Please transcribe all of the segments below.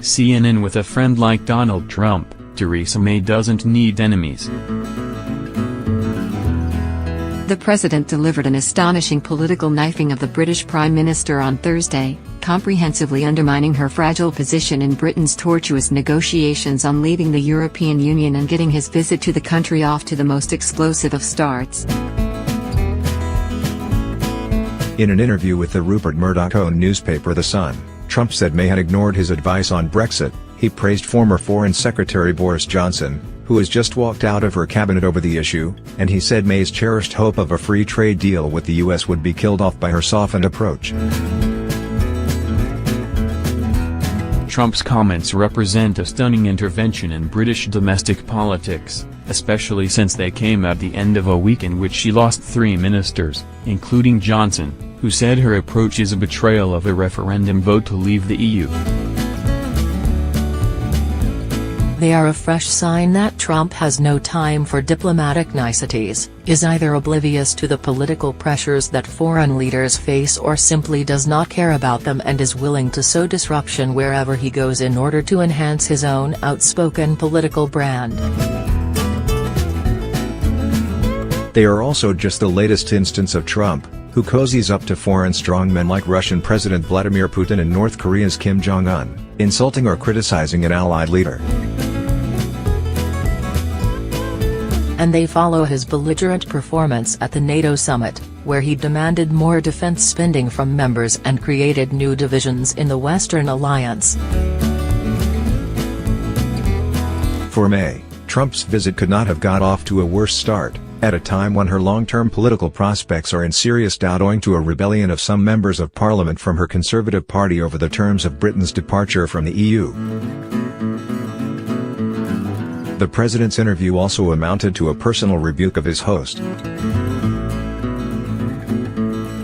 CNN with a friend like Donald Trump, Theresa May doesn't need enemies. The president delivered an astonishing political knifing of the British Prime Minister on Thursday, comprehensively undermining her fragile position in Britain's tortuous negotiations on leaving the European Union and getting his visit to the country off to the most explosive of starts. In an interview with the Rupert Murdoch-owned newspaper The Sun, Trump said May had ignored his advice on Brexit. He praised former Foreign Secretary Boris Johnson, who has just walked out of her cabinet over the issue, and he said May's cherished hope of a free trade deal with the US would be killed off by her softened approach. Trump's comments represent a stunning intervention in British domestic politics, especially since they came at the end of a week in which she lost 3 ministers, including Johnson, who said her approach is a betrayal of a referendum vote to leave the EU. They are a fresh sign that Trump has no time for diplomatic niceties, is either oblivious to the political pressures that foreign leaders face or simply does not care about them and is willing to sow disruption wherever he goes in order to enhance his own outspoken political brand. They are also just the latest instance of Trump, who cozies up to foreign strongmen like Russian President Vladimir Putin and North Korea's Kim Jong-un, insulting or criticizing an allied leader. And they follow his belligerent performance at the NATO summit, where he demanded more defense spending from members and created new divisions in the Western alliance. For May, Trump's visit could not have got off to a worse start, at a time when her long-term political prospects are in serious doubt owing to a rebellion of some members of parliament from her Conservative Party over the terms of Britain's departure from the EU. The president's interview also amounted to a personal rebuke of his host.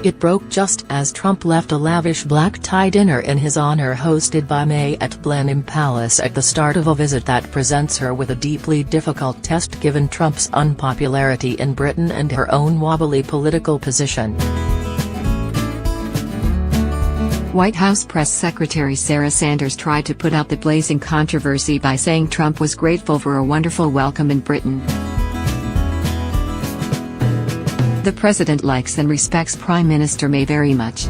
It broke just as Trump left a lavish black-tie dinner in his honor hosted by May at Blenheim Palace at the start of a visit that presents her with a deeply difficult test given Trump's unpopularity in Britain and her own wobbly political position. White House Press Secretary Sarah Sanders tried to put out the blazing controversy by saying Trump was grateful for a wonderful welcome in Britain. The president likes and respects Prime Minister May very much.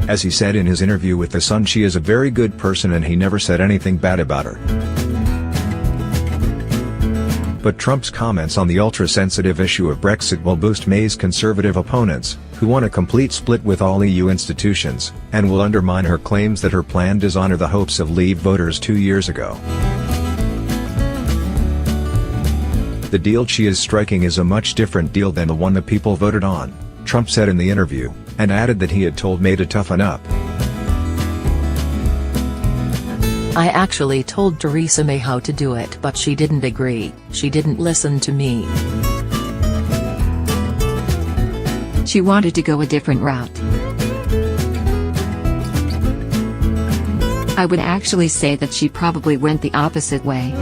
As he said in his interview with The Sun, she is a very good person and he never said anything bad about her. But Trump's comments on the ultra-sensitive issue of Brexit will boost May's Conservative opponents, who want a complete split with all EU institutions, and will undermine her claims that her plan dishonors the hopes of Leave voters 2 years ago. The deal she is striking is a much different deal than the one the people voted on, Trump said in the interview, and added that he had told May to toughen up. I actually told Theresa May how to do it, but she didn't agree. She didn't listen to me. She wanted to go a different route. I would actually say that she probably went the opposite way.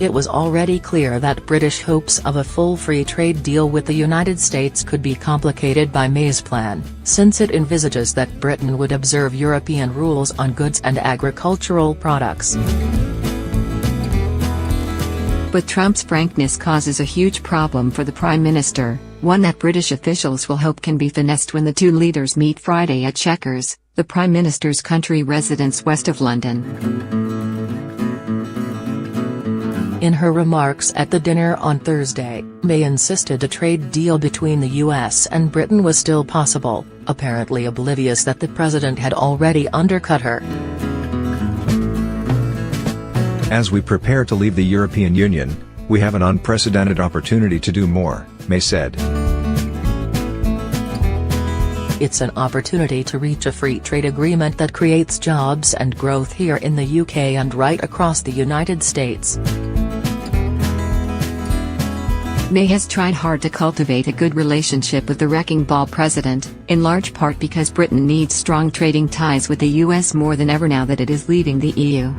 It was already clear that British hopes of a full free trade deal with the United States could be complicated by May's plan, since it envisages that Britain would observe European rules on goods and agricultural products. But Trump's frankness causes a huge problem for the Prime Minister, one that British officials will hope can be finessed when the two leaders meet Friday at Chequers, the Prime Minister's country residence west of London. In her remarks at the dinner on Thursday, May insisted a trade deal between the US and Britain was still possible, apparently oblivious that the president had already undercut her. As we prepare to leave the European Union, we have an unprecedented opportunity to do more, May said. It's an opportunity to reach a free trade agreement that creates jobs and growth here in the UK and right across the United States. May has tried hard to cultivate a good relationship with the wrecking ball president, in large part because Britain needs strong trading ties with the US more than ever now that it is leaving the EU.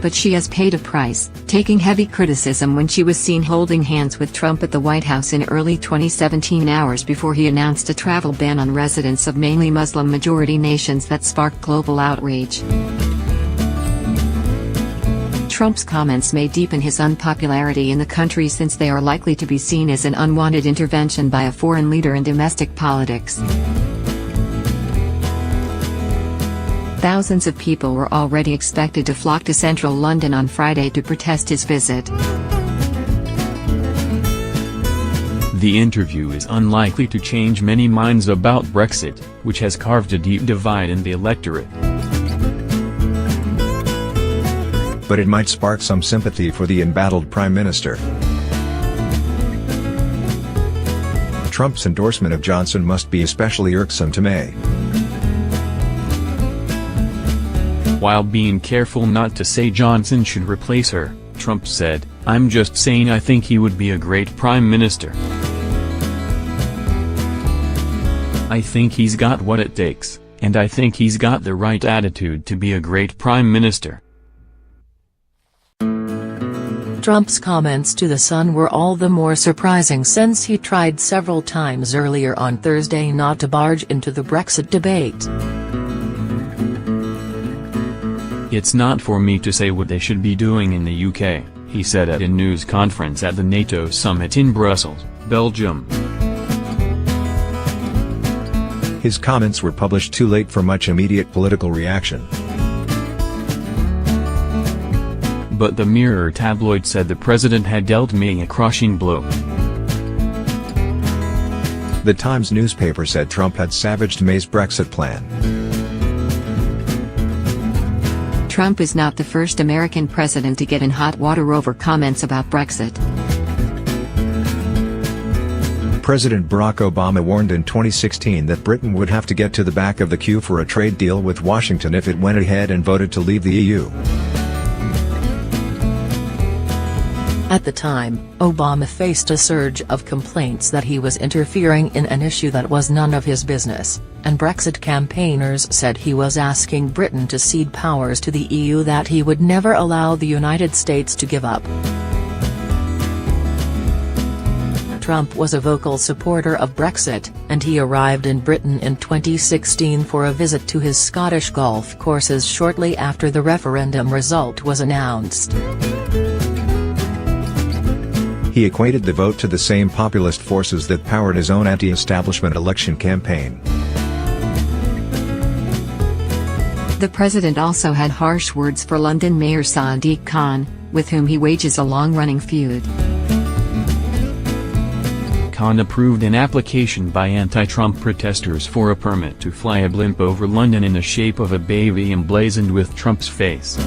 But she has paid a price, taking heavy criticism when she was seen holding hands with Trump at the White House in early 2017, hours before he announced a travel ban on residents of mainly Muslim-majority nations that sparked global outrage. Trump's comments may deepen his unpopularity in the country since they are likely to be seen as an unwanted intervention by a foreign leader in domestic politics. Thousands of people were already expected to flock to central London on Friday to protest his visit. The interview is unlikely to change many minds about Brexit, which has carved a deep divide in the electorate. But it might spark some sympathy for the embattled Prime Minister. Trump's endorsement of Johnson must be especially irksome to May. While being careful not to say Johnson should replace her, Trump said, "I'm just saying I think he would be a great prime minister. I think he's got what it takes, and I think he's got the right attitude to be a great prime minister." Trump's comments to The Sun were all the more surprising since he tried several times earlier on Thursday not to barge into the Brexit debate. "It's not for me to say what they should be doing in the UK," he said at a news conference at the NATO summit in Brussels, Belgium. His comments were published too late for much immediate political reaction. But the Mirror tabloid said the president had dealt May a crushing blow. The Times newspaper said Trump had savaged May's Brexit plan. Trump is not the first American president to get in hot water over comments about Brexit. President Barack Obama warned in 2016 that Britain would have to get to the back of the queue for a trade deal with Washington if it went ahead and voted to leave the EU. At the time, Obama faced a surge of complaints that he was interfering in an issue that was none of his business, and Brexit campaigners said he was asking Britain to cede powers to the EU that he would never allow the United States to give up. Trump was a vocal supporter of Brexit, and he arrived in Britain in 2016 for a visit to his Scottish golf courses shortly after the referendum result was announced. He equated the vote to the same populist forces that powered his own anti-establishment election campaign. The president also had harsh words for London Mayor Sadiq Khan, with whom he wages a long-running feud. Khan approved an application by anti-Trump protesters for a permit to fly a blimp over London in the shape of a baby emblazoned with Trump's face.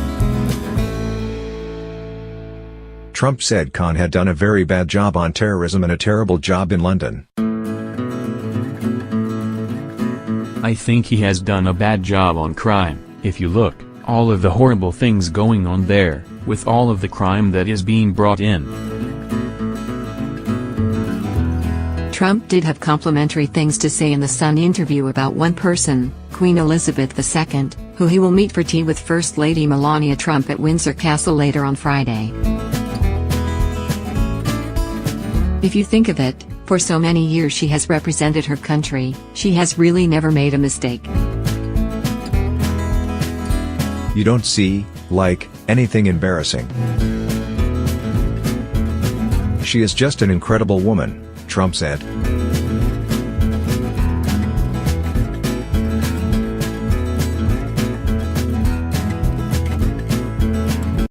Trump said Khan had done a very bad job on terrorism and a terrible job in London. "I think he has done a bad job on crime. If you look, all of the horrible things going on there, with all of the crime that is being brought in." Trump did have complimentary things to say in the Sun interview about one person, Queen Elizabeth II, who he will meet for tea with First Lady Melania Trump at Windsor Castle later on Friday. If you think of it, for so many years she has represented her country, she has really never made a mistake. You don't see, like, anything embarrassing. She is just an incredible woman, Trump said.